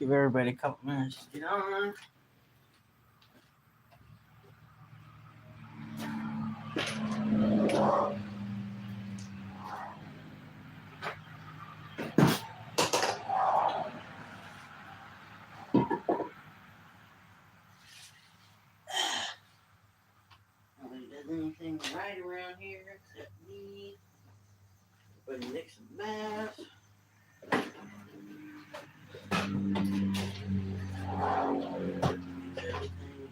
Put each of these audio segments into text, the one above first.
Give everybody a couple minutes to get on. Nobody does anything right around here except me. Everybody licks some bass. Everything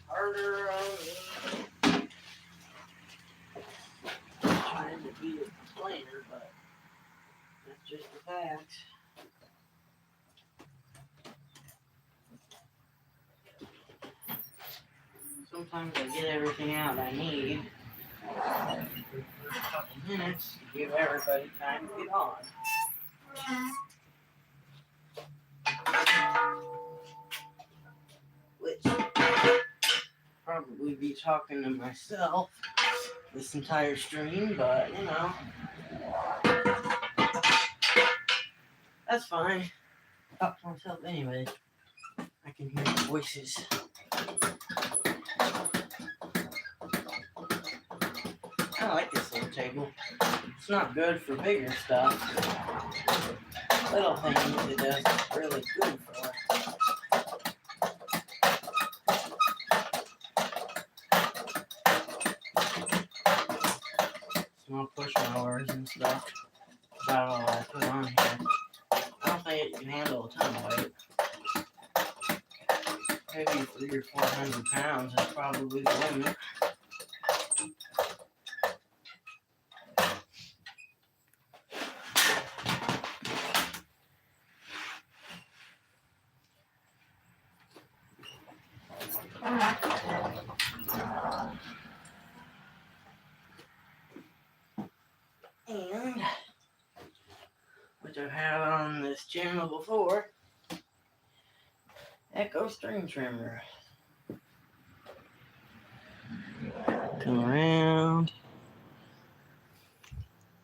harder on me. Trying to be a complainer, but that's just the facts. Sometimes I get everything out I need for a couple minutes to give everybody time to get on. Which probably be talking to myself this entire stream, but you know, that's fine. I talk to myself anyway. I can hear the voices. I like this little table. It's not good for bigger stuff. Little things it does really good for. Small push mowers and stuff. About all I put on here. I don't think it can handle a ton of weight. Maybe 300 or 400 pounds is probably the limit. And, which I've had on this channel before, Echo String Trimmer. Come around.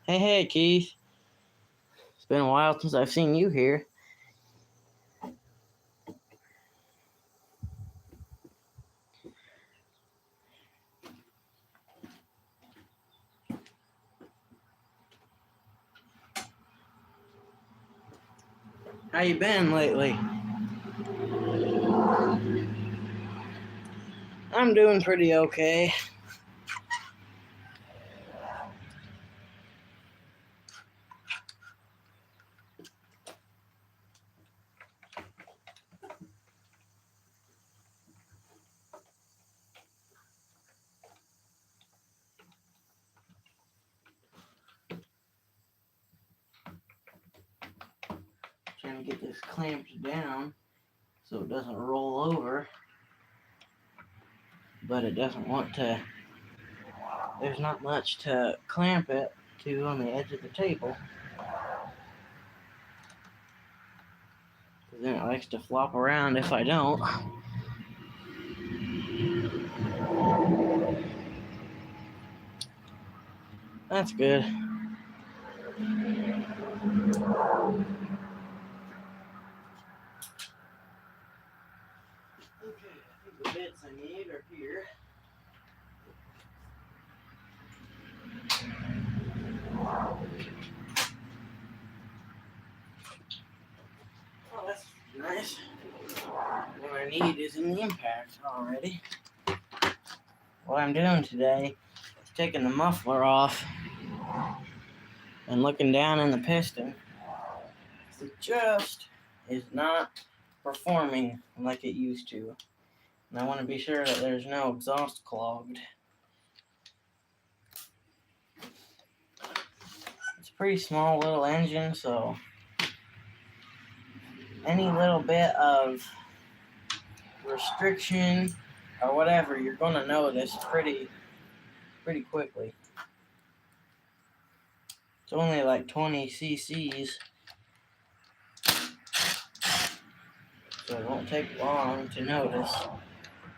Hey, Keith. It's been a while since I've seen you here. How you been lately? I'm doing pretty okay. Trying to get this clamped down so it doesn't roll over, but it doesn't want to. There's not much to clamp it to on the edge of the table, because then it likes to flop around if I don't. That's good. Okay, I think the bits I need are here. Oh, that's nice. What I need is in the impact already. What I'm doing today is taking the muffler off and looking down in the piston. It just is not performing like it used to. And I want to be sure that there's no exhaust clogged. It's a pretty small little engine, so any little bit of restriction or whatever, you're going to notice pretty quickly. It's only like 20 cc's, so it won't take long to notice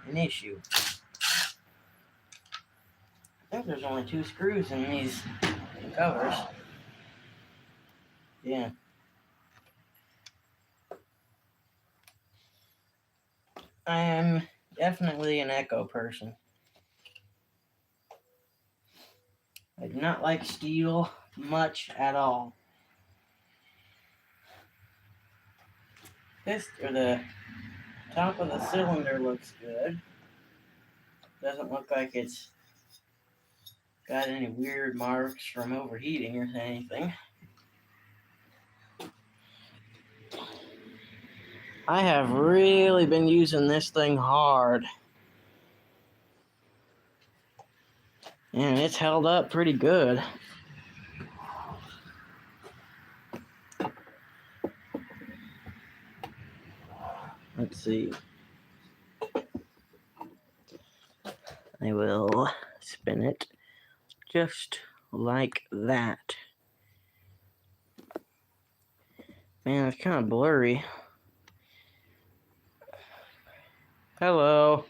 an issue. I think there's only 2 screws in these covers. Yeah. I am definitely an Echo person. I do not like steel much at all. The top of the cylinder looks good. Doesn't look like it's got any weird marks from overheating or anything. I have really been using this thing hard. And it's held up pretty good. Let's see. I will spin it just like that. Man, it's kind of blurry. Hello.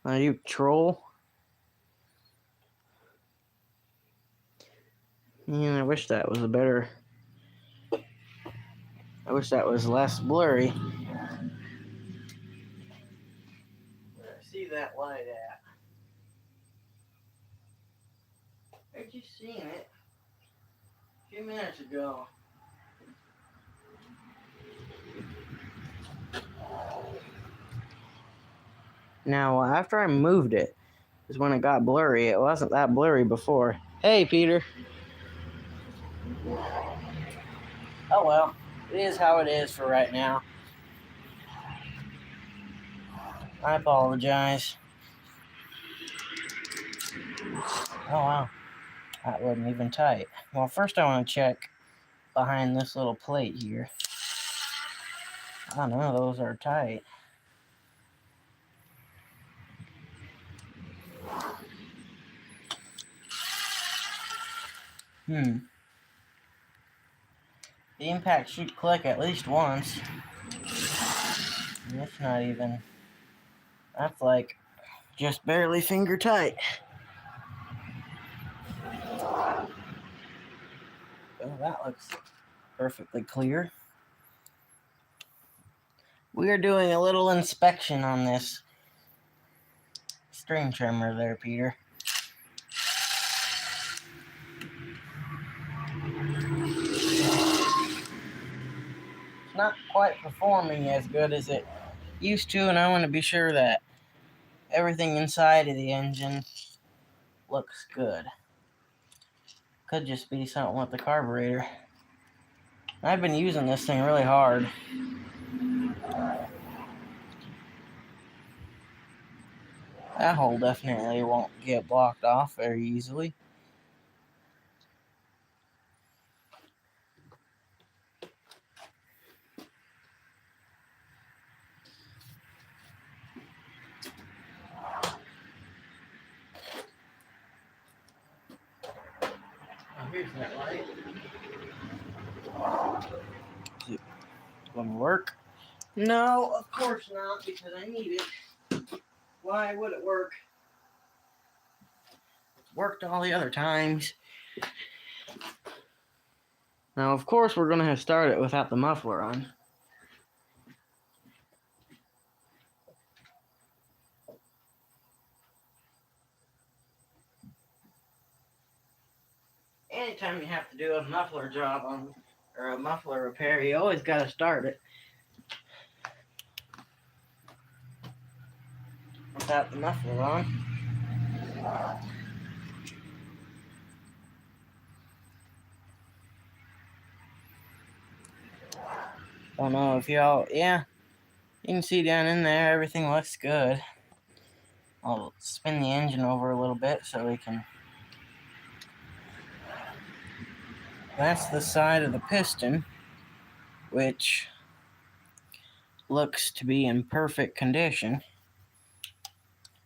Are you troll? Man, I wish that was I wish that was less blurry. Where I see that light at? I just seen it a few minutes ago. Now, after I moved it, is when it got blurry. It wasn't that blurry before. Hey, Peter. Oh well, it is how it is for right now. I apologize. Oh wow, that wasn't even tight. Well, first I want to check behind this little plate here. Oh no, those are tight. The impact should click at least once. And it's not even. That's like just barely finger tight. Oh, that looks perfectly clear. We are doing a little inspection on this string trimmer there, Peter. It's not quite performing as good as it used to, and I want to be sure that everything inside of the engine looks good. Could just be something with the carburetor. I've been using this thing really hard. That hole definitely won't get blocked off very easily. Here's that light. Is it gonna work? No, of course not, because I need it. Why would it work? It's worked all the other times. Now, of course, we're gonna start it without the muffler on. Anytime you have to do a muffler job or a muffler repair, you always gotta start it without the muffler on. Don't know if y'all, yeah, you can see down in there, everything looks good. I'll spin the engine over a little bit so we can. That's the side of the piston, which looks to be in perfect condition.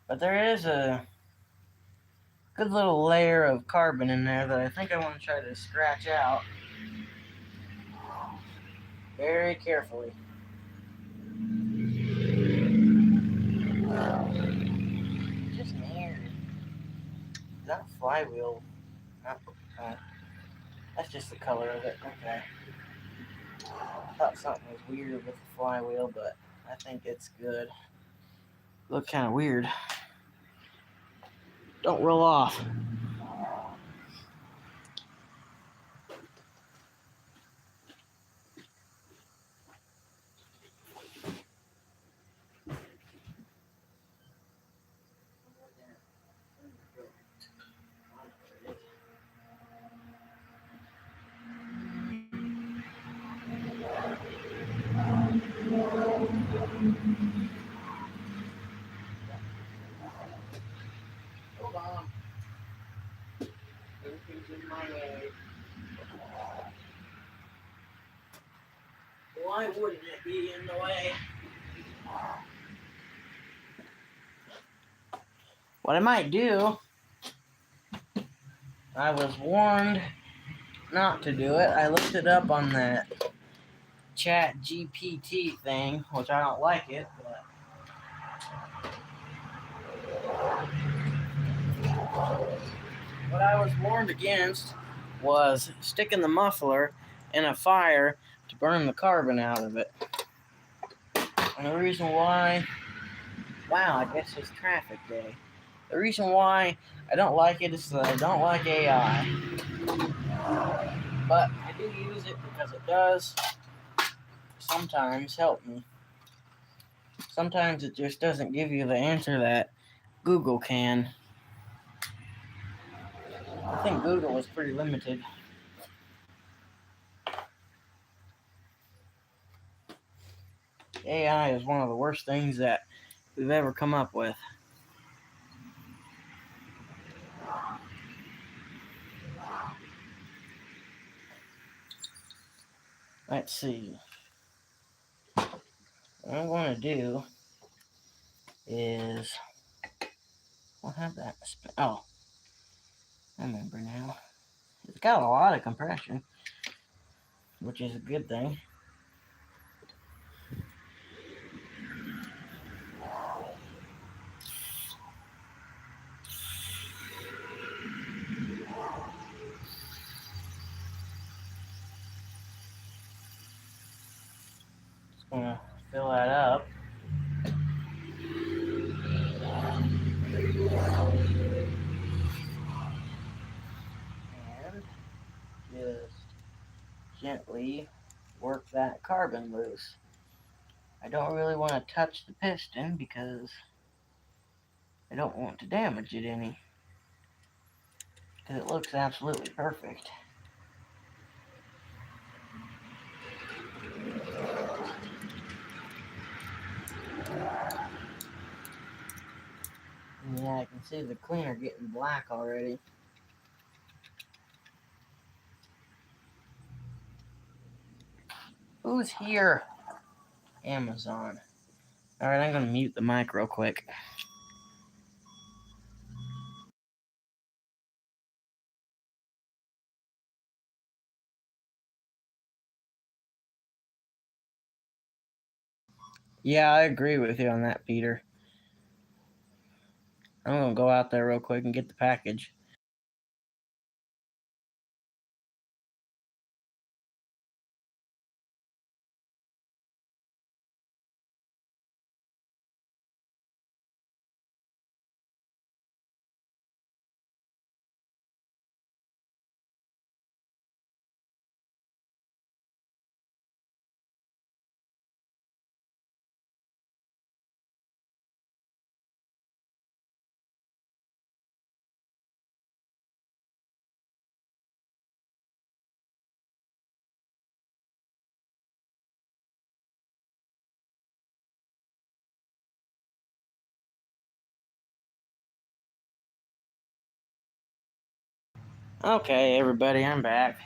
But there is a good little layer of carbon in there that I think I want to try to scratch out very carefully. Just near that flywheel. That's just the color of it. Okay. I thought something was weird with the flywheel, but I think it's good. Look kind of weird. Don't roll off. Hold on. Everything's in my way. Why wouldn't it be in the way? What I might do, I was warned not to do it. I looked it up on that Chat GPT thing, which I don't like it, but what I was warned against was sticking the muffler in a fire to burn the carbon out of it. And the reason why, wow, I guess it's traffic day. The reason why I don't like it is that I don't like AI. But I do use it because it does sometimes help me. Sometimes it just doesn't give you the answer that Google can. I think Google is pretty limited. AI is one of the worst things that we've ever come up with. Let's see. What I'm going to do is, we'll have that. Oh, I remember now. It's got a lot of compression, which is a good thing. Just going to fill that up. And just gently work that carbon loose. I don't really want to touch the piston because I don't want to damage it any. Because it looks absolutely perfect. And yeah, I can see the cleaner getting black already. Who's here? Amazon. Alright, I'm going to mute the mic real quick. Yeah, I agree with you on that, Peter. I'm going to go out there real quick and get the package. Okay, everybody, I'm back.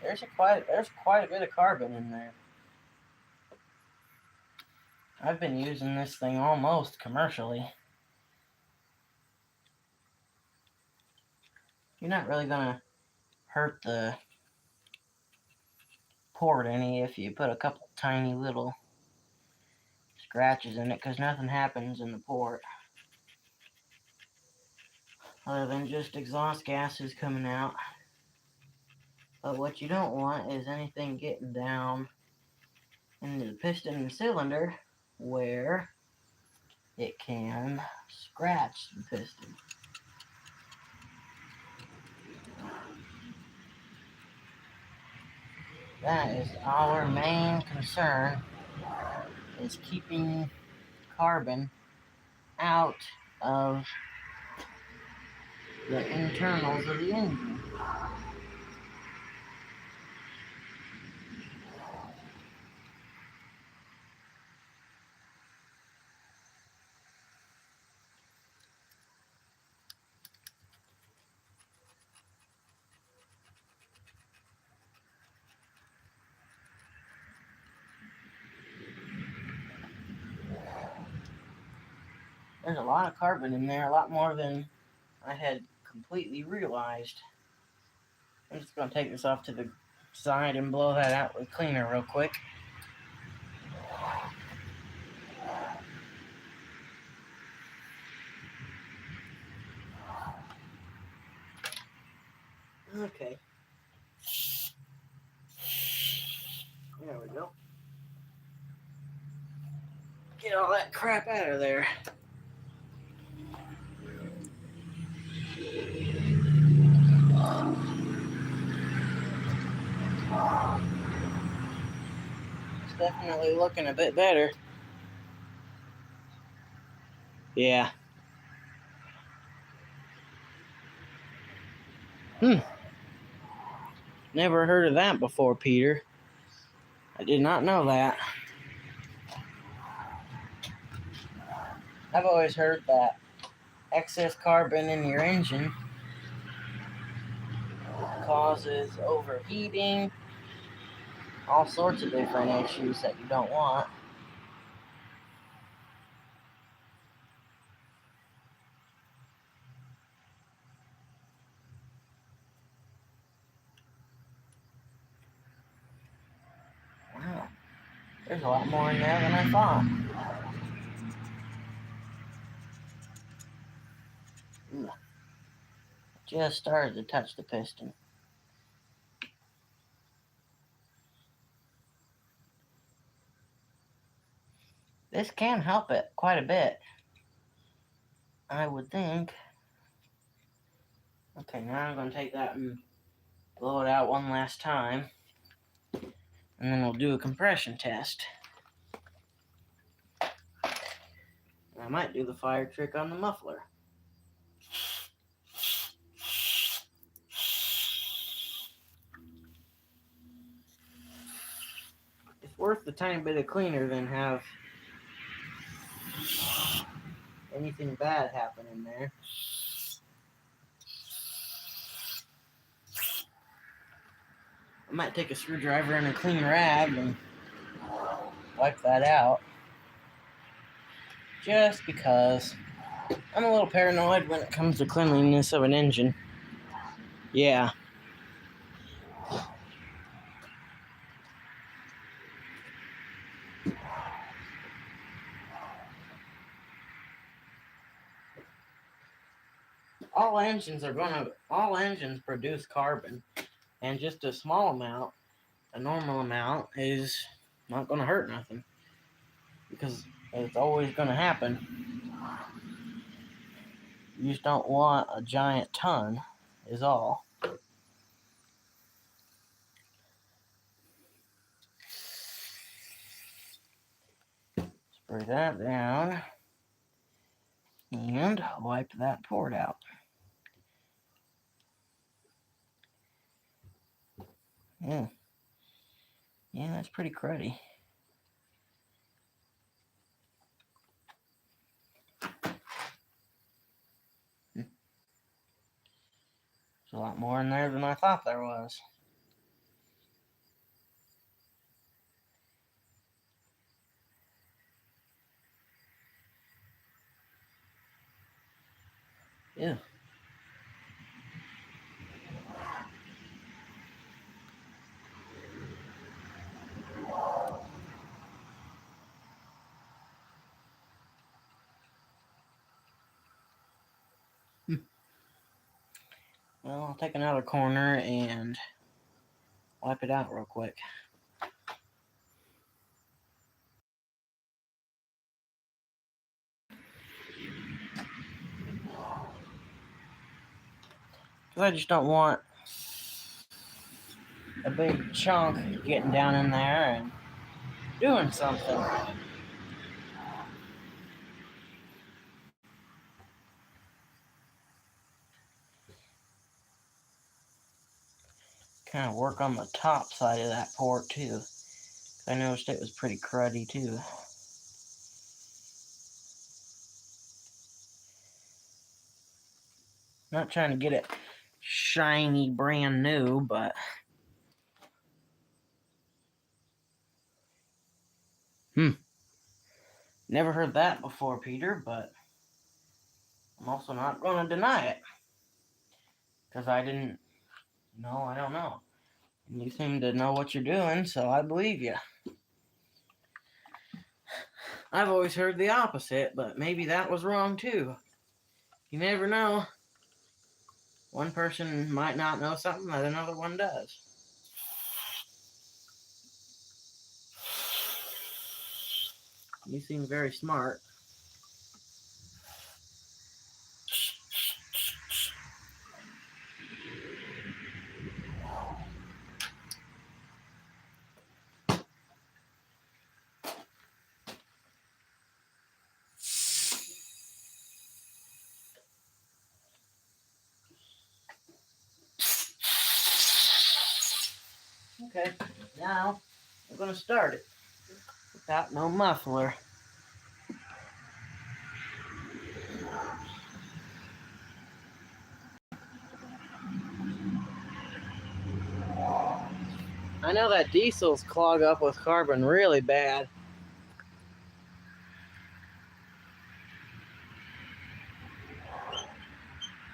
There's quite a bit of carbon in there. I've been using this thing almost commercially. You're not really gonna hurt the port any if you put a couple tiny little scratches in it, because nothing happens in the port other than just exhaust gases coming out. But what you don't want is anything getting down into the piston and cylinder where it can scratch the piston. That is our main concern, is keeping carbon out of the internals of the engine. There's a lot of carbon in there, a lot more than I had completely realized. I'm just going to take this off to the side and blow that out with cleaner real quick. Okay. There we go. Get all that crap out of there. It's definitely looking a bit better. Yeah. Never heard of that before, Peter. I did not know that. I've always heard that excess carbon in your engine causes overheating, all sorts of different issues that you don't want. Wow, there's a lot more in there than I thought. Just started to touch the piston. This can help it quite a bit, I would think. Okay, now I'm going to take that and blow it out one last time, and then we'll do a compression test. I might do the fire trick on the muffler. It's worth the tiny bit of cleaner than have anything bad happen in there. I might take a screwdriver and a clean rag and wipe that out. Just because I'm a little paranoid when it comes to cleanliness of an engine. Yeah. All engines produce carbon, and just a small amount, a normal amount, is not gonna hurt nothing, because it's always gonna happen. You just don't want a giant ton, is all. Spray that down and wipe that port out. Yeah, that's pretty cruddy. There's a lot more in there than I thought there was. Yeah. Well, I'll take another corner and wipe it out real quick. Because I just don't want a big chunk getting down in there and doing something. Kind of work on the top side of that port too. I noticed it was pretty cruddy too. Not trying to get it shiny brand new, but never heard that before, Peter, but I'm also not going to deny it. Because I didn't know, I don't know. And you seem to know what you're doing, so I believe you. I've always heard the opposite, but maybe that was wrong too. You never know. One person might not know something that another one does. You seem very smart. Okay, now I'm going to start it without no muffler. I know that diesels clog up with carbon really bad.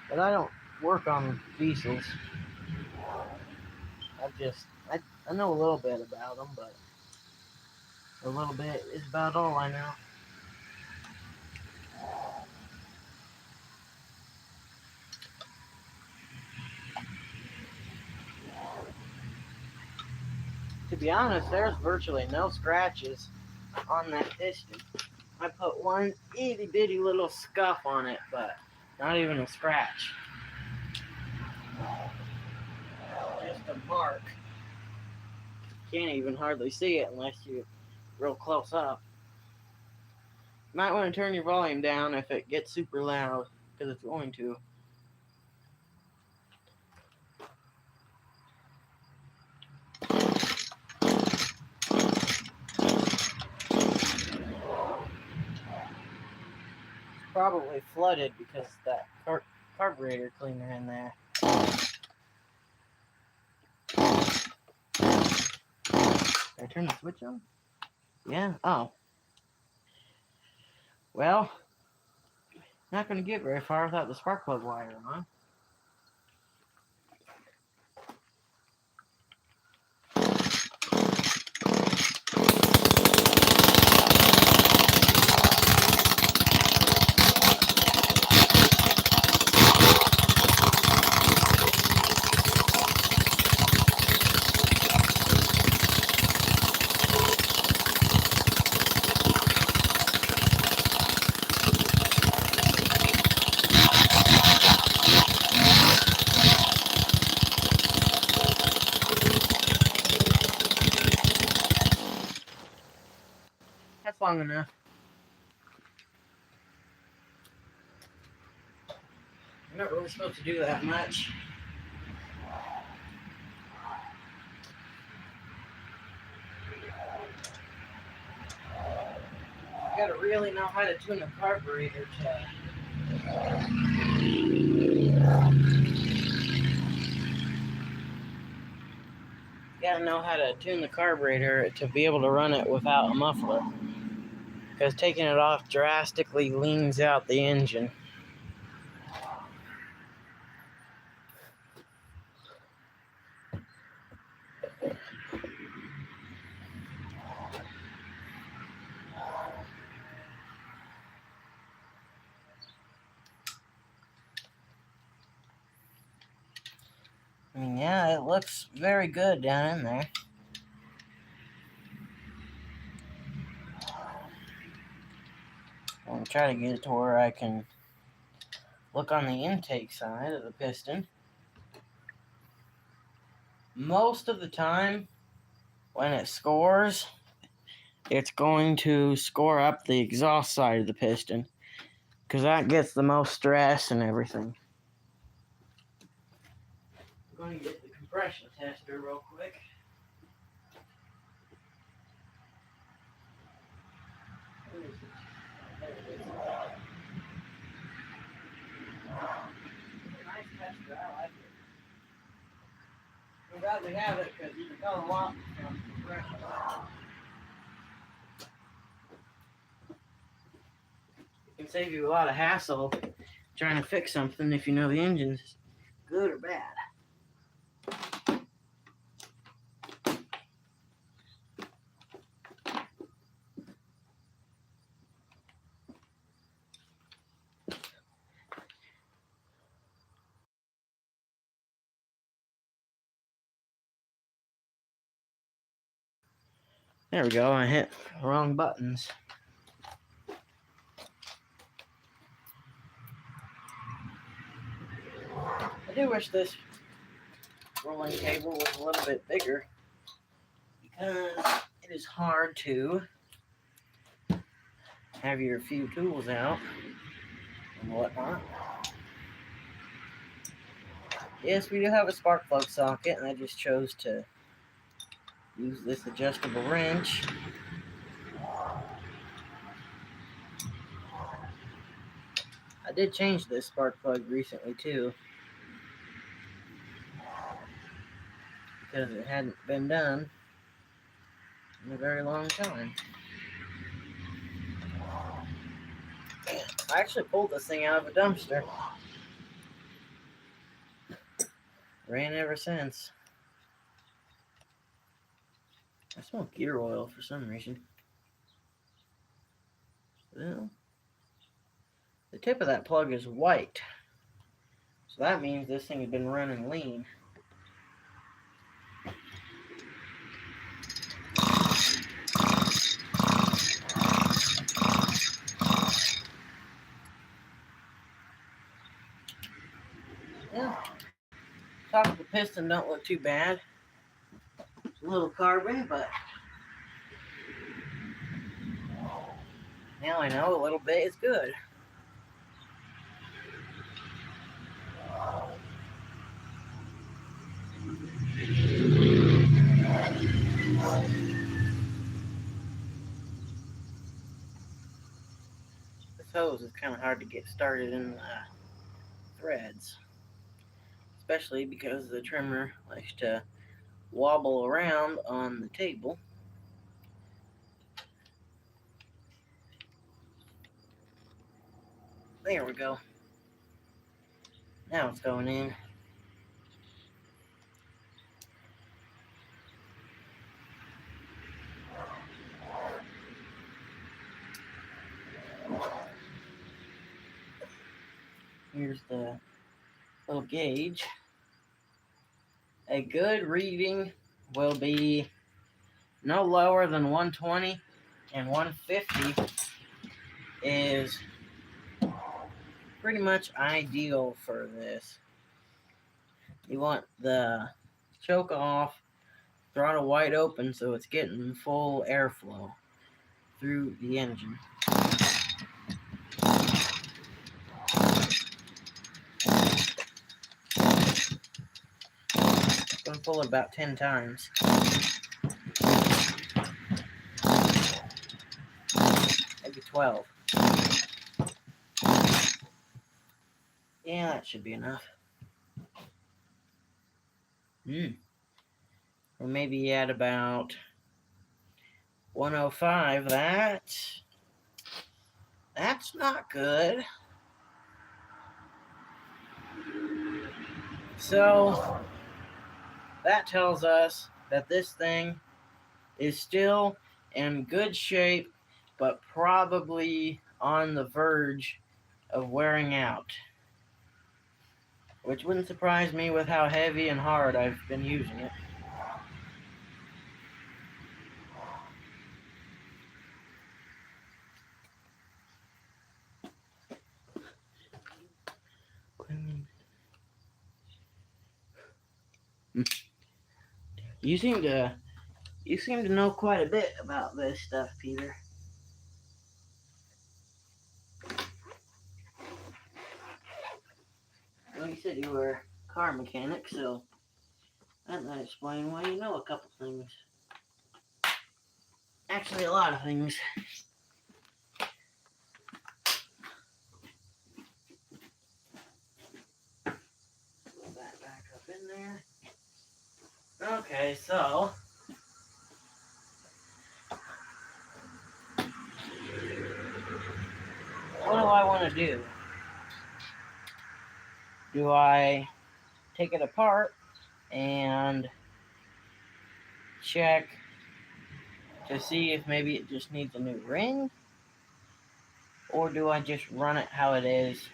But I don't work on diesels. I know a little bit about them, but a little bit is about all I know. To be honest, there's virtually no scratches on that piston. I put one itty bitty little scuff on it, but not even a scratch. Just a mark. Can't even hardly see it unless you're real close up. You might want to turn your volume down if it gets super loud, because it's going to. Probably flooded because that carburetor cleaner in there. Did I turn the switch on? Yeah? Oh. Well, not going to get very far without the spark plug wire on. That's long enough. I'm not really supposed to do that much. You gotta really know how to tune a carburetor to. You gotta know how to tune the carburetor to be able to run it without a muffler. Because taking it off drastically leans out the engine. it looks very good down in there. I'm going to try to get it to where I can look on the intake side of the piston. Most of the time, when it scores, it's going to score up the exhaust side of the piston, because that gets the most stress and everything. I'm going to get the compression tester real quick. Nice tester, I like it. I'm glad we have it because you can tell a lot from compression. It can save you a lot of hassle trying to fix something if you know the engine's good or bad. There we go, I hit the wrong buttons. I do wish this rolling table was a little bit bigger, because it is hard to have your few tools out and whatnot. Yes, we do have a spark plug socket, and I just chose to use this adjustable wrench. I did change this spark plug recently too, because it hadn't been done in a very long time. I actually pulled this thing out of a dumpster. Ran ever since. I smell gear oil for some reason. Well, the tip of that plug is white, so that means this thing has been running lean. Yeah, top of the piston don't look too bad. It's a little carbon, but now I know a little bit is good. This hose is kind of hard to get started in the threads, especially because the trimmer likes to wobble around on the table. There we go. Now it's going in. Here's the little gauge. A good reading will be no lower than 120, and 150 is pretty much ideal for this. You want the choke off, throttle wide open, so it's getting full airflow through the engine. I'm going to pull it about 10 times. Maybe 12. Yeah, that should be enough. Or maybe at about 105. That's not good. So that tells us that this thing is still in good shape, but probably on the verge of wearing out. which wouldn't surprise me with how heavy and hard I've been using it. You seem to know quite a bit about this stuff, Peter. Well, you said you were a car mechanic, so that might explain why you know a couple things. Actually, a lot of things. Put that back up in there. Okay, so what do I want to do? Do I take it apart and check to see if maybe it just needs a new ring? Or do I just run it how it is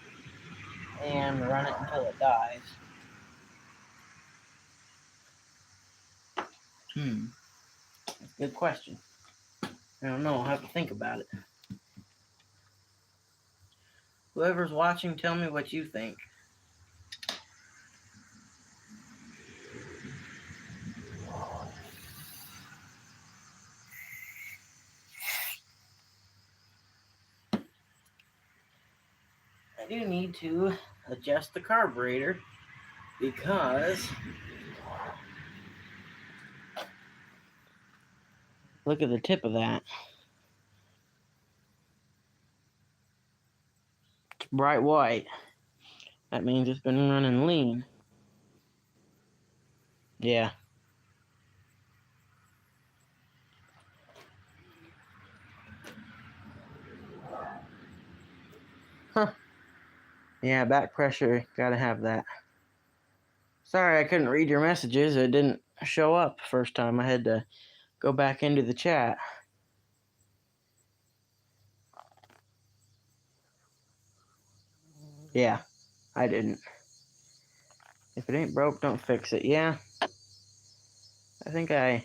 and run it until it dies? Good question. I don't know. I'll have to think about it. Whoever's watching, tell me what you think. I do need to adjust the carburetor because look at the tip of that. It's bright white. That means it's been running lean. Yeah. Huh. Yeah, back pressure, gotta have that. Sorry I couldn't read your messages. It didn't show up first time. I had to go back into the chat. Yeah, I didn't. If it ain't broke, don't fix it. Yeah. I think I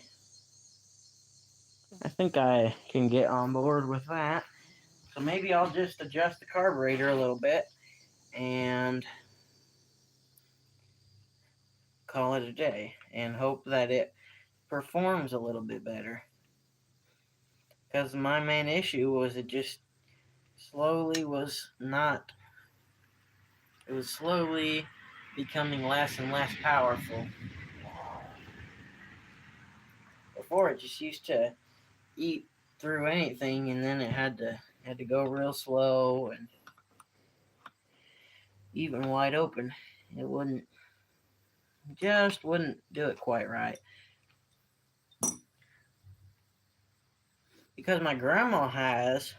can get on board with that. So maybe I'll just adjust the carburetor a little bit and call it a day and hope that it performs a little bit better. Because my main issue was it just slowly becoming less and less powerful. Before it just used to eat through anything, and then it had to go real slow, and even wide open, it wouldn't do it quite right. Because my grandma has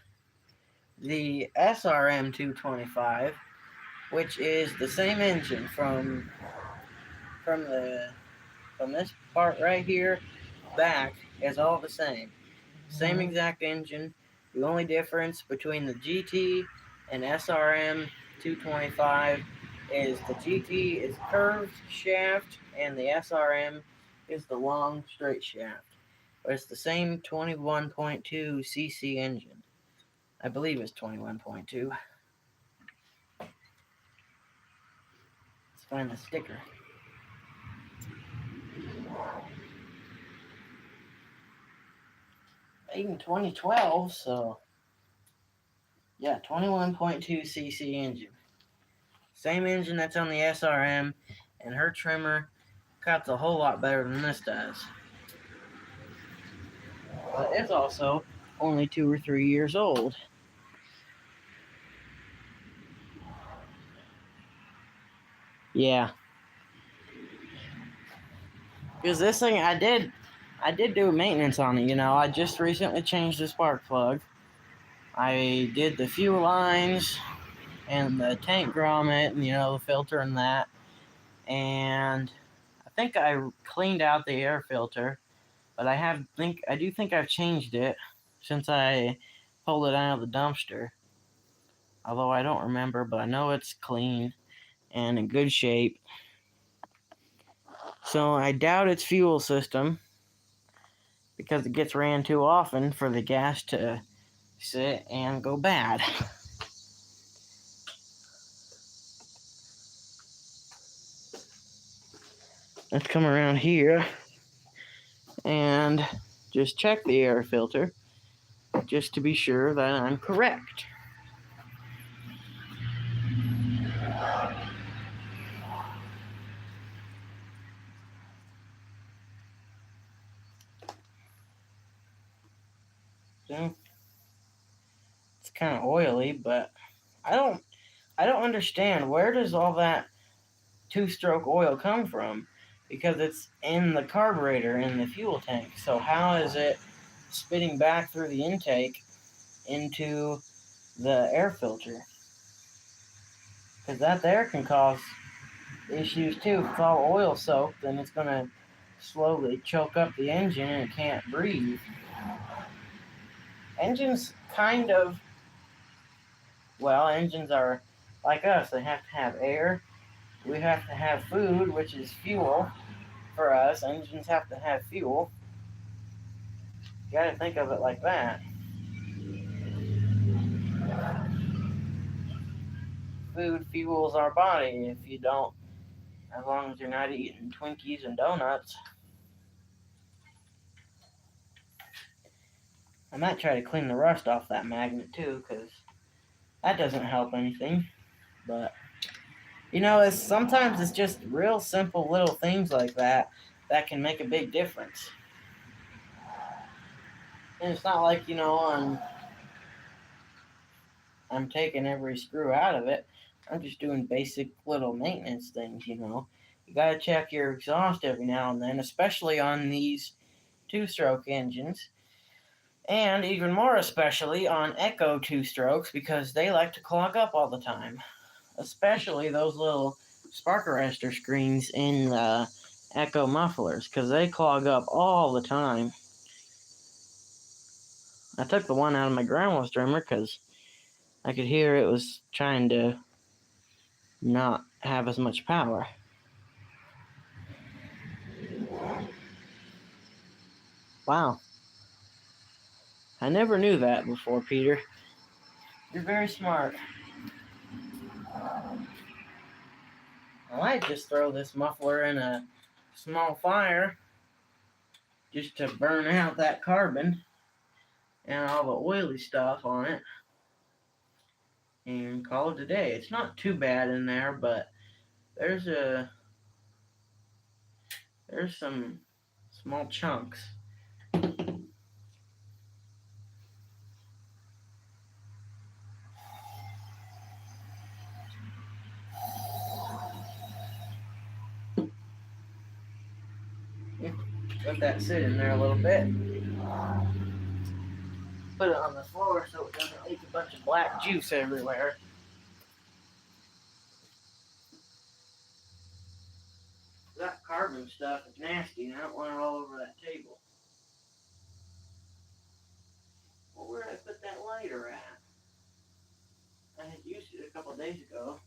the SRM 225, which is the same engine from this part right here back is all the same. Same exact engine. The only difference between the GT and SRM 225 is the GT is curved shaft and the SRM is the long straight shaft. But it's the same 21.2 cc engine. I believe it's 21.2. Let's find the sticker. Made in 2012, so yeah, 21.2 cc engine. Same engine that's on the SRM, and her trimmer cuts a whole lot better than this does. But it's also only 2 or 3 years old. Yeah. Because this thing, I did do maintenance on it, I just recently changed the spark plug. I did the fuel lines and the tank grommet and, the filter and that. And I think I cleaned out the air filter, but I do think I've changed it since I pulled it out of the dumpster. Although I don't remember, but I know it's clean. and in good shape. So I doubt its fuel system, because it gets ran too often for the gas to sit and go bad. Let's come around here and just check the air filter just to be sure that I'm correct. So it's kind of oily, but I don't understand, where does all that two-stroke oil come from? Because it's in the carburetor in the fuel tank. So how is it spitting back through the intake into the air filter? Because that there can cause issues too. If it's all oil soaked, then it's going to slowly choke up the engine and it can't breathe. Engines engines are like us. They have to have air. We have to have food, which is fuel for us. Engines have to have fuel. You got to think of it like that. Food fuels our body. If you don't, as long as you're not eating Twinkies and donuts. I might try to clean the rust off that magnet too, because that doesn't help anything. But sometimes it's just real simple little things like that that can make a big difference. And it's not like, I'm taking every screw out of it. I'm just doing basic little maintenance things. You gotta check your exhaust every now and then, especially on these two-stroke engines. And even more especially on Echo two-strokes, because they like to clog up all the time. Especially those little spark arrestor screens in the Echo mufflers, because they clog up all the time. I took the one out of my ground wall streamer because I could hear it was trying to not have as much power. Wow. I never knew that before, Peter. You're very smart. I might just throw this muffler in a small fire just to burn out that carbon and all the oily stuff on it and call it a day. It's not too bad in there, but there's some small chunks. Let that sit in there a little bit. Put it on the floor so it doesn't leak a bunch of black juice everywhere. That carbon stuff is nasty, and I don't want it all over that table. Well, where did I put that lighter at? I had used it a couple days ago.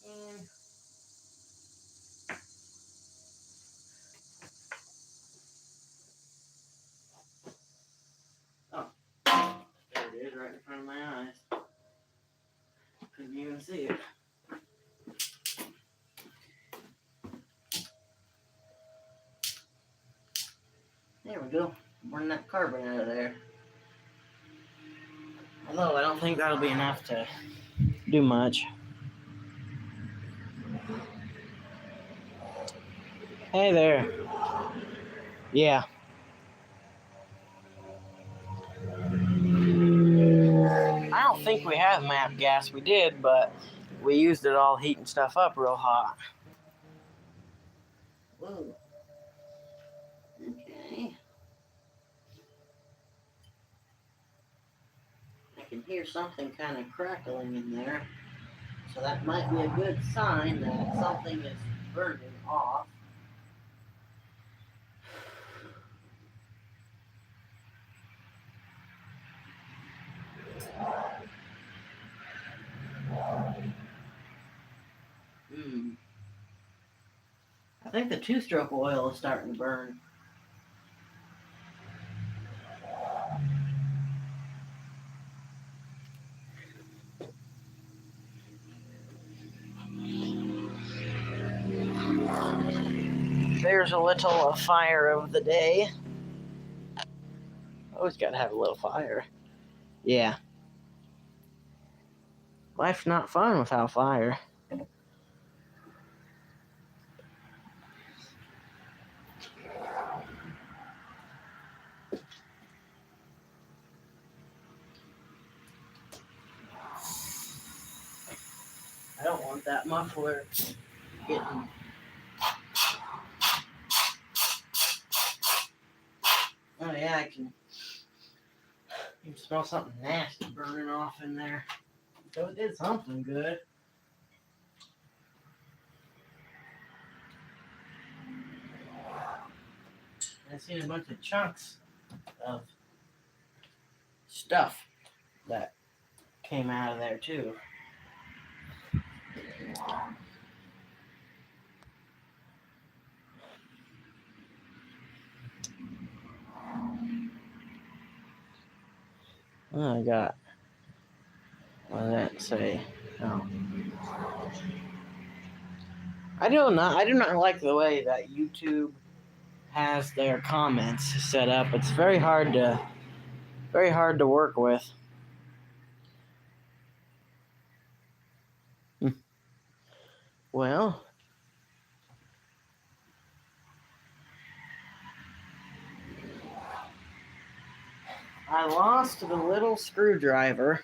And oh, there it is, right in front of my eyes. Couldn't even see it. There we go. Burn that carbon out of there. Although I don't think that'll be enough to do much. Hey there. Yeah. I don't think we have MAP gas. We did, but we used it all heating stuff up real hot. Whoa. Okay. I can hear something kind of crackling in there. So that might be a good sign that something is burning off. think the two-stroke oil is starting to burn. There's a little fire of the day. Always gotta have a little fire. Yeah. Life's not fun without fire. I don't want that muffler getting... Oh yeah, you can smell something nasty burning off in there. So it did something good. I seen a bunch of chunks of stuff that came out of there too. Oh, I got, what did that say? Oh. I do not like the way that YouTube has their comments set up. It's very hard to work with. Well, I lost the little screwdriver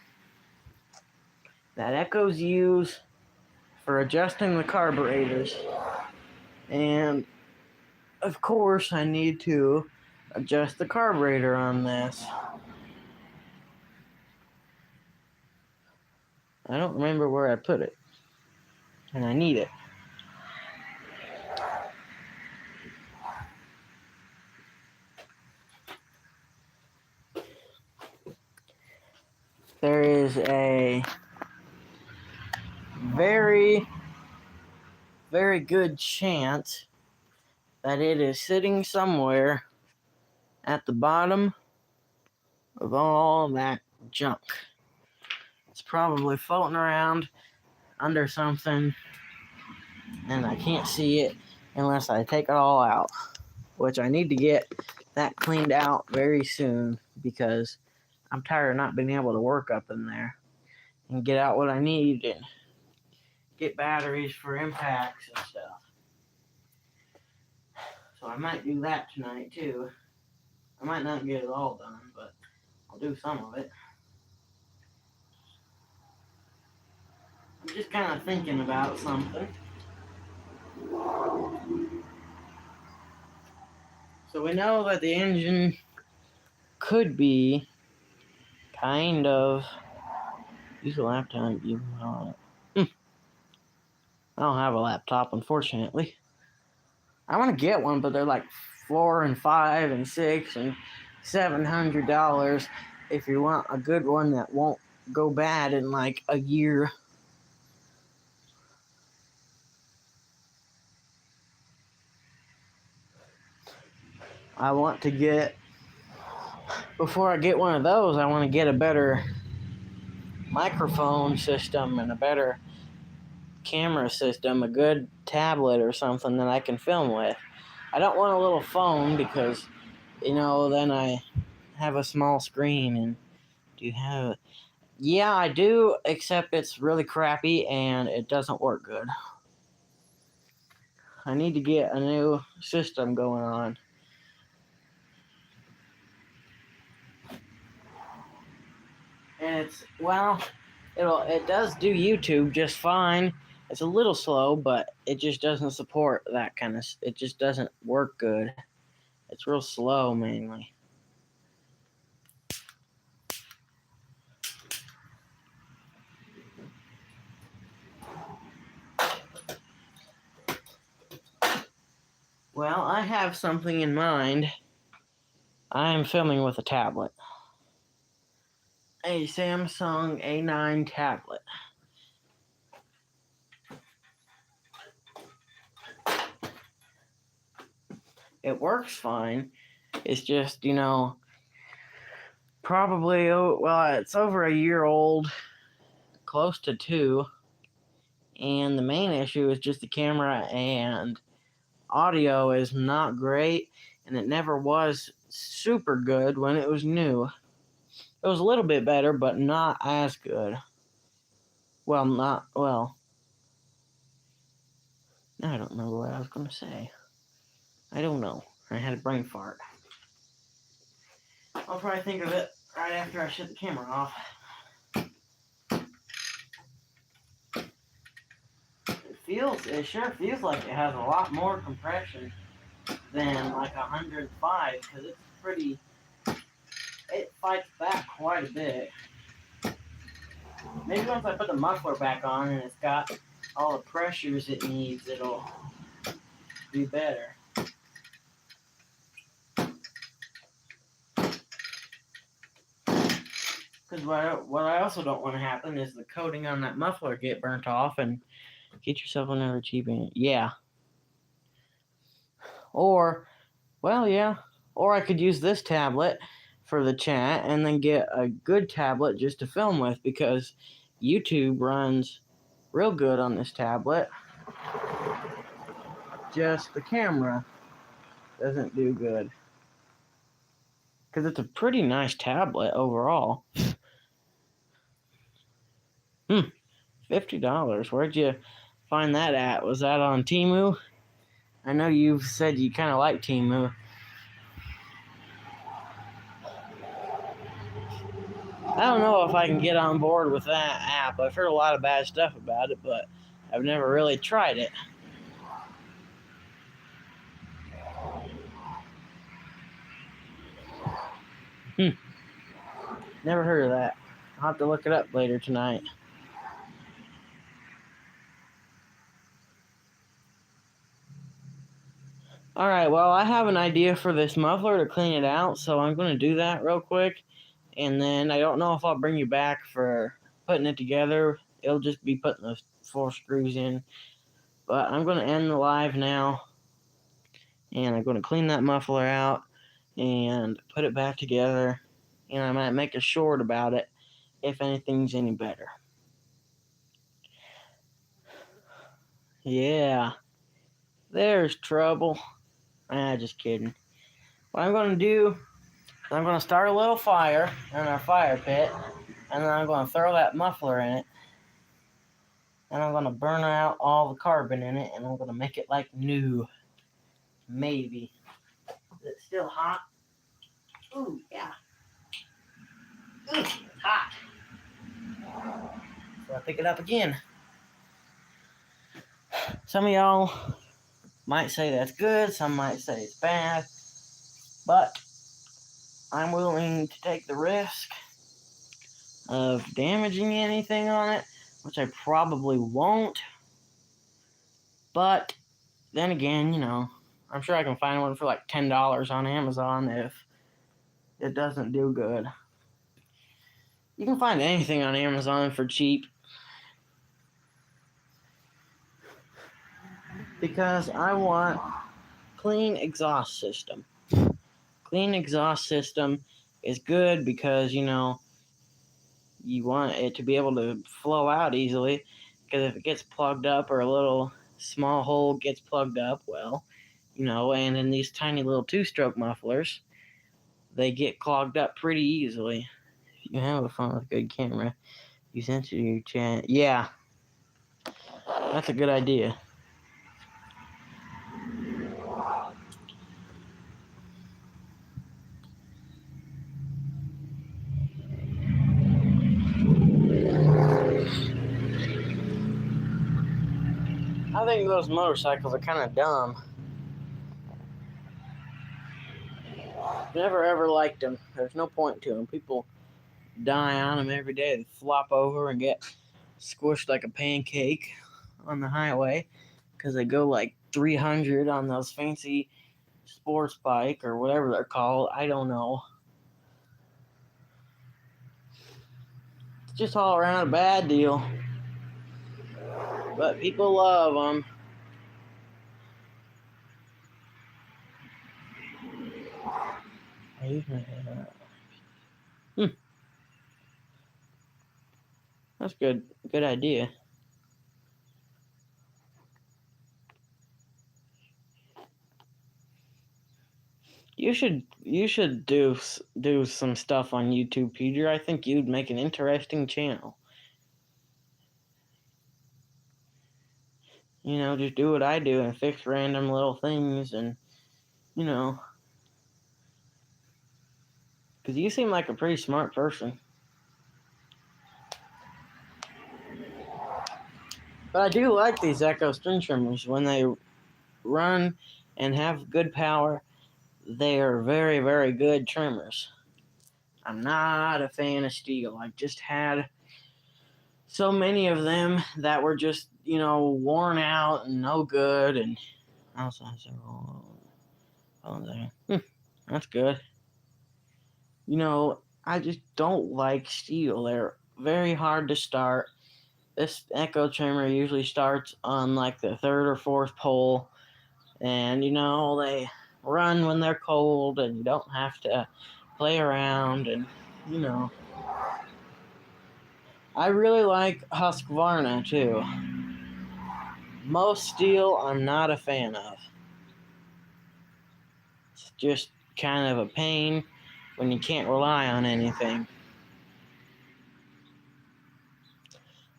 that Echoes use for adjusting the carburetors, and of course I need to adjust the carburetor on this. I don't remember where I put it, and I need it. There is a very, very good chance that it is sitting somewhere at the bottom of all that junk. It's probably floating around under something, and I can't see it unless I take it all out, which I need to get that cleaned out very soon because I'm tired of not being able to work up in there and get out what I need and get batteries for impacts and stuff. So I might do that tonight too. I might not get it all done, but I'll do some of it. I'm just kind of thinking about something. So we know that the engine could be kind of... Use a laptop. I don't have a laptop, unfortunately. I want to get one, but they're like $4 and $5 and $6 and $700 if you want a good one that won't go bad in like a year. I want to get, before I get one of those, I want to get a better microphone system and a better camera system, a good tablet or something that I can film with. I don't want a little phone because, then I have a small screen. And do you have... Yeah, I do, except it's really crappy and it doesn't work good. I need to get a new system going on. And it does do YouTube just fine. It's a little slow, but it just doesn't support that kind of... It just doesn't work good. It's real slow, mainly. Well, I have something in mind. I am filming with a tablet. A Samsung A9 tablet. it works fine. It's just, probably, it's over a year old, close to 2. And the main issue is just the camera and audio is not great. And it never was super good when it was new. It was a little bit better, but not as good. I don't remember what I was going to say. I don't know. I had a brain fart. I'll probably think of it right after I shut the camera off. It sure feels like it has a lot more compression than like 105, because it fights back quite a bit. Maybe once I put the muffler back on and it's got all the pressures it needs, it'll be better. Because what I also don't want to happen is the coating on that muffler get burnt off and get yourself another cheap in. Yeah. Or I could use this tablet for the chat and then get a good tablet just to film with, because YouTube runs real good on this tablet. Just the camera doesn't do good. Because it's a pretty nice tablet overall. $50. Where'd you find that at? Was that on Temu? I know you've said you kind of like Temu. I don't know if I can get on board with that app. I've heard a lot of bad stuff about it, but I've never really tried it. Never heard of that. I'll have to look it up later tonight. Alright, well, I have an idea for this muffler to clean it out, so I'm going to do that real quick. And then I don't know if I'll bring you back for putting it together. It'll just be putting the 4 screws in. But I'm going to end the live now. And I'm going to clean that muffler out and put it back together. And I might make a short about it if anything's any better. Yeah. There's trouble. Just kidding. What I'm going to do, I'm going to start a little fire in our fire pit, and then I'm going to throw that muffler in it, and I'm going to burn out all the carbon in it, and I'm going to make it like new. Maybe. Is it still hot? Ooh, yeah. Ooh, it's hot. So I pick it up again. Some of y'all might say that's good, some might say it's bad, but I'm willing to take the risk of damaging anything on it, which I probably won't. But then again, I'm sure I can find one for like $10 on Amazon if it doesn't do good. You can find anything on Amazon for cheap. Because I want clean exhaust system. Clean exhaust system is good because, you want it to be able to flow out easily. Because if it gets plugged up or a little small hole gets plugged up, and in these tiny little 2-stroke mufflers, they get clogged up pretty easily. If you have a phone with a good camera, you sent it to your chat. Yeah, that's a good idea. I think those motorcycles are kind of dumb. Never ever liked them. There's no point to them. People die on them every day. They flop over and get squished like a pancake on the highway because they go like 300 on those fancy sports bike or whatever they're called. I don't know. It's just all around a bad deal. But people love them. That's good. Good idea. You should do some stuff on YouTube, Peter. I think you'd make an interesting channel. You know, just do what I do and fix random little things, and you know, because you seem like a pretty smart person. But I do like these Echo string trimmers when they run and have good power. They are very, very good trimmers. I'm not a fan of Stihl. I've just had so many of them that were just, you know, worn out and no good. And also, that's good. You know, I just don't like Stihl. They're very hard to start. This Echo trimmer usually starts on like the third or fourth pole, and you know, they run when they're cold, and you don't have to play around, and you know. I really like Husqvarna too. Most Stihl I'm not a fan of. It's just kind of a pain when you can't rely on anything.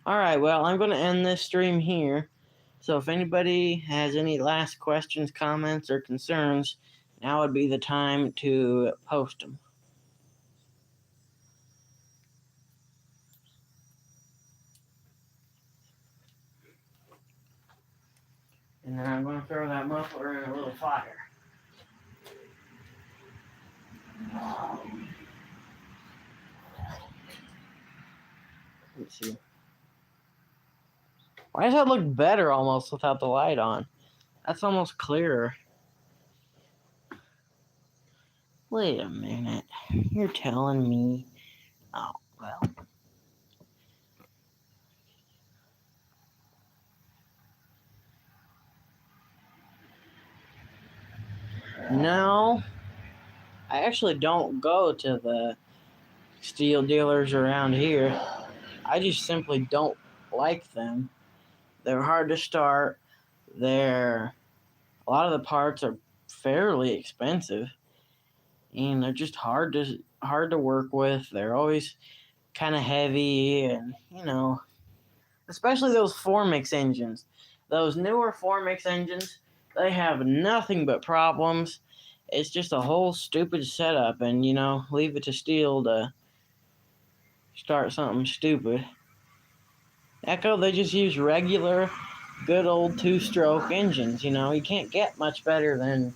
Alright, well, I'm going to end this stream here. So if anybody has any last questions, comments, or concerns, now would be the time to post them. And then I'm going to throw that muffler in a little fire. Let's see. Why does that look better almost without the light on? That's almost clearer. Wait a minute. You're telling me... Oh, well. No. I actually don't go to the Stihl dealers around here. I just simply don't like them. They're hard to start. A lot of the parts are fairly expensive, and they're just hard to work with. They're always kind of heavy, and you know, especially those 4MIX engines. Those newer 4MIX engines, they have nothing but problems. It's just a whole stupid setup, and you know, leave it to Stihl to start something stupid. Echo, they just use regular, good old 2-stroke engines. You know, you can't get much better than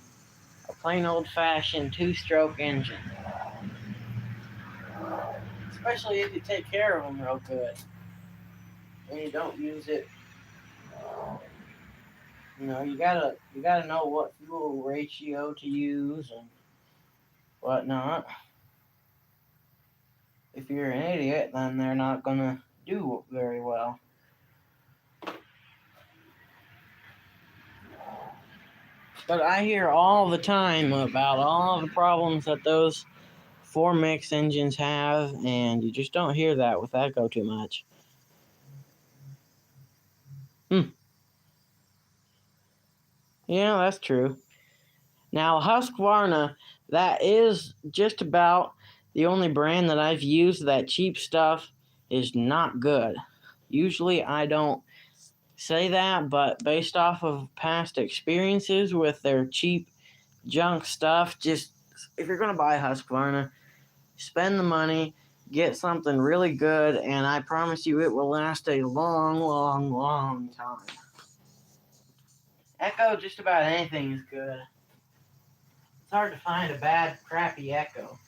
a plain old-fashioned 2-stroke engine. Especially if you take care of them real good. And you don't use it. You know, you gotta know what fuel ratio to use and whatnot. If you're an idiot, then they're not gonna do very well. But I hear all the time about all the problems that those 4MIX engines have, and you just don't hear that with Echo too much. Yeah, that's true. Now, Husqvarna, that is just about the only brand that I've used that cheap stuff is not good. Usually I don't say that, but based off of past experiences with their cheap junk stuff, just if you're going to buy Husqvarna, spend the money, get something really good, and I promise you it will last a long, long, long time. Echo, just about anything is good. It's hard to find a bad, crappy Echo.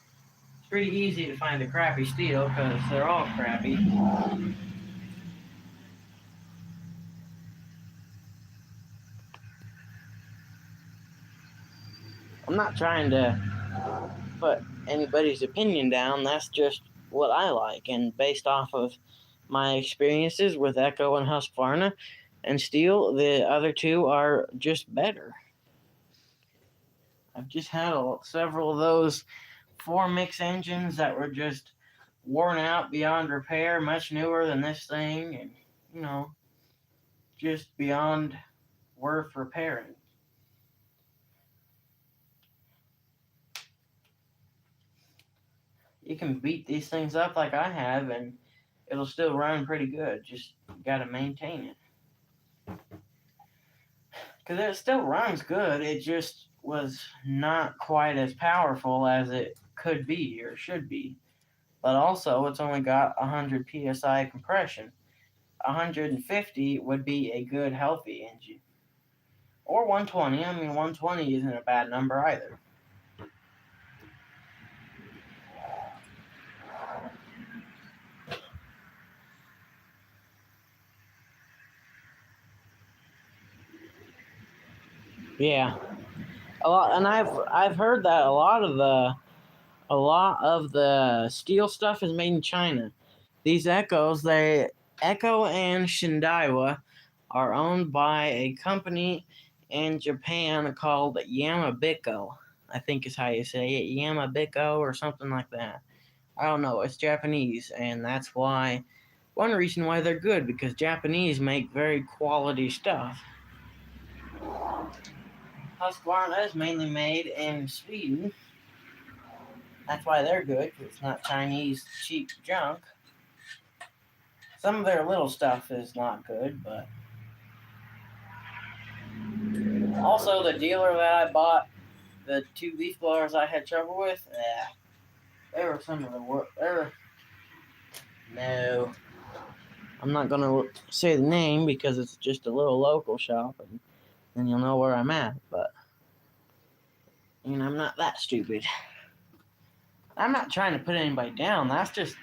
It's pretty easy to find a crappy Stihl because they're all crappy. I'm not trying to put anybody's opinion down. That's just what I like. And based off of my experiences with Echo and Husqvarna and Stihl, the other two are just better. I've just had several of those four mix engines that were just worn out beyond repair, much newer than this thing, and you know, just beyond worth repairing. You can beat these things up like I have, and it'll still run pretty good. Just gotta maintain it. Because it still runs good, it just was not quite as powerful as it could be or should be. But also, it's only got 100 psi compression. 150 would be a good, healthy engine. Or 120. I mean, 120 isn't a bad number either. Yeah, a lot, and I've heard that a lot of the steel stuff is made in China. These Echoes, Echo and Shindaiwa are owned by a company in Japan called Yamabiko. I think is how you say it, Yamabiko or something like that. I don't know. It's Japanese, and that's why one reason why they're good because Japanese make very quality stuff. Husqvarna is mainly made in Sweden. That's why they're good, because it's not Chinese cheap junk. Some of their little stuff is not good, but also the dealer that I bought the two leaf blowers I had trouble with, they were some of the worst. No, I'm not gonna say the name because it's just a little local shop, and then you'll know where I'm at. But I'm not that stupid. I'm not trying to put anybody down. That's just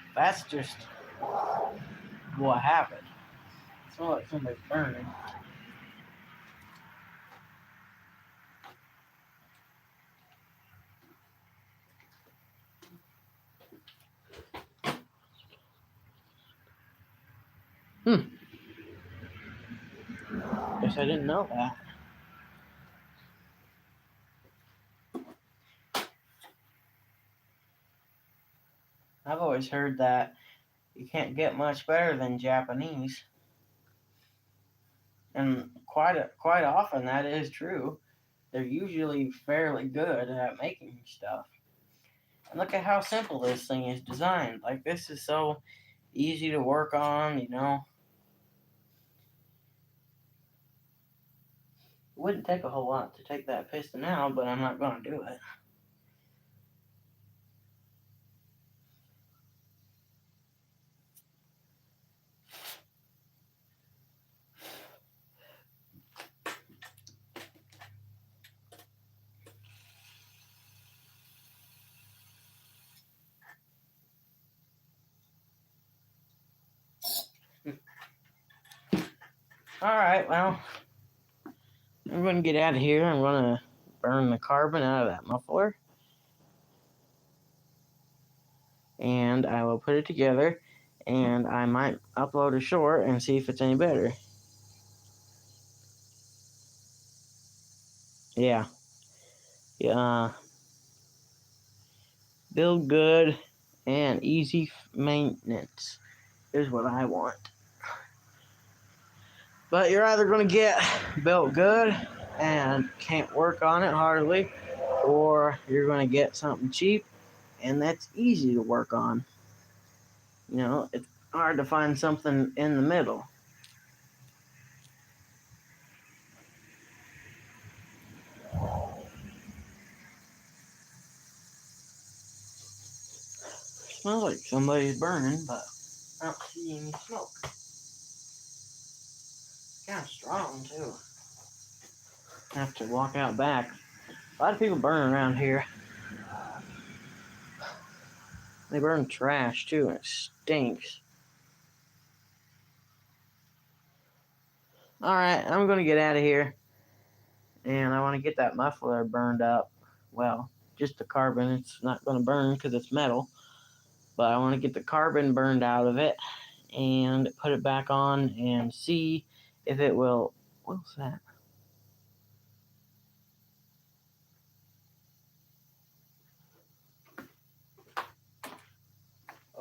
what happened. It's not like somebody's burning. Guess I didn't know that. I've always heard that you can't get much better than Japanese, and quite often that is true. They're usually fairly good at making stuff. And look at how simple this thing is designed. Like, this is so easy to work on. It wouldn't take a whole lot to take that piston out, but I'm not going to do it. Alright, well, I'm going to get out of here. I'm going to burn the carbon out of that muffler. And I will put it together. And I might upload a short and see if it's any better. Yeah. Build good and easy maintenance is what I want. But you're either going to get built good and can't work on it hardly, or you're going to get something cheap and that's easy to work on. It's hard to find something in the middle. Smells like somebody's burning, but I don't see any smoke. Kind of strong too. Have to walk out back. A lot of people burn around here. They burn trash too, and it stinks. Alright, I'm going to get out of here. And I want to get that muffler burned up. Well, just the carbon. It's not going to burn because it's metal. But I want to get the carbon burned out of it and put it back on and see if it will. What's that?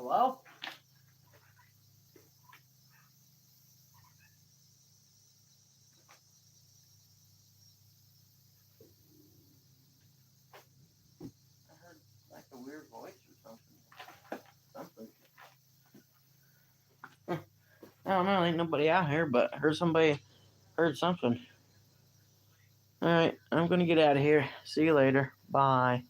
Hello? I heard like a weird voice or something. I don't know, ain't nobody out here, but I heard somebody heard something. Alright, I'm gonna get out of here. See you later. Bye.